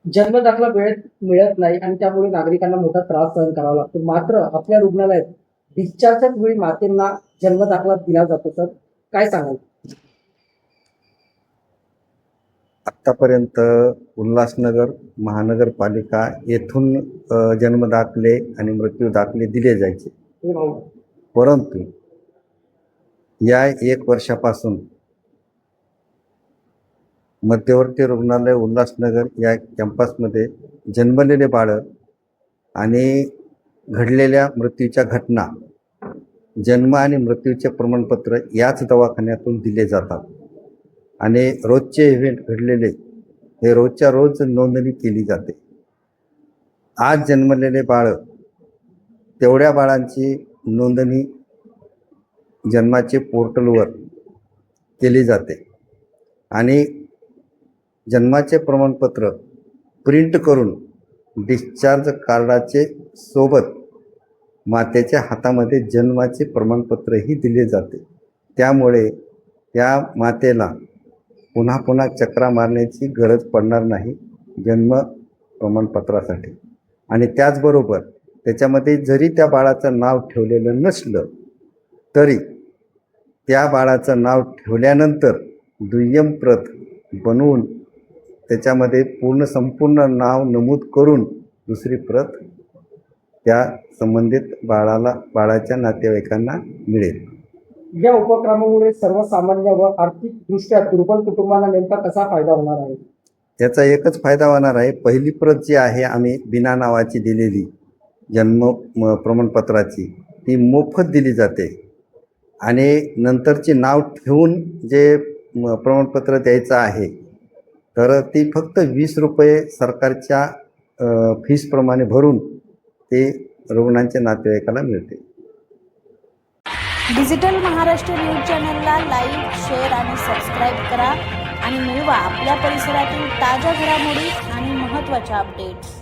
जन्मदाखला वेळेत मिळत नाही आणि त्यामुळे नागरिकांना मोठा त्रास सहन करावा लागतो. मात्र आपल्या रुग्णालयात डिस्चार्जच्या वेळी मातेंना जन्मदाखला दिला जातो. तर काय सांगाल? आत्तापर्यंत उल्हासनगर महानगरपालिका येथून जन्मदाखले आणि मृत्यू दाखले दिले जायचे. हे भाऊ, परंतु या 1 वर्षापासून मध्यवर्ती रुग्णालय उल्हासनगर या कॅम्पसमध्ये जन्मलेले बाळं आणि घडलेल्या मृत्यूच्या घटना, जन्म आणि मृत्यूचे प्रमाणपत्र याच दवाखान्यातून दिले जातात. आणि रोजचे इव्हेंट घडलेले हे रोजच्या रोज नोंदणी केली जाते. आज जन्मलेले बाळं, तेवढ्या बाळांची नोंदणी जन्माचे पोर्टलवर केली जाते आणि जन्माचे प्रमाणपत्र प्रिंट करून डिस्चार्ज कार्डाचे सोबत मातेच्या हातामध्ये जन्माचे प्रमाणपत्रही दिले जाते. त्यामुळे त्या मातेला पुन्हा पुन्हा चक्रा मारण्याची गरज पडणार नाही जन्म प्रमाणपत्रासाठी. आणि त्याचबरोबर त्याच्यामध्ये जरी त्या बाळाचं नाव ठेवलेलं नसलं तरी त्या बाळाचं नाव ठेवल्यानंतर दुय्यम प्रत बनवून त्याच्यामध्ये संपूर्ण नाव नमूद करून दुसरी प्रत त्या संबंधित बाळाच्या नातेवाईकांना मिळेल. या उपक्रमामुळे सर्वसामान्य व आर्थिकदृष्ट्या दुर्बल कुटुंबांना नेमका कसा फायदा होणार आहे? याचा एकच फायदा होणार आहे. पहिली प्रत जी आहे आम्ही बिना नावाची दिलेली जन्म प्रमाणपत्राची, ती मोफत दिली जाते. आणि नंतरचे नाव ठेवून जे प्रमाणपत्र द्यायचं आहे तर ती फक्त 20 रुपये सरकारच्या फीसप्रमाणे भरून ते रुग्णांच्या नातेवाईकाला मिळते. डिजिटल महाराष्ट्र न्यूज चॅनलला लाईक, शेअर आणि सबस्क्राईब करा आणि मिळवा आपल्या परिसरातील ताज्या घडामोडी आणि महत्त्वाच्या अपडेट्स.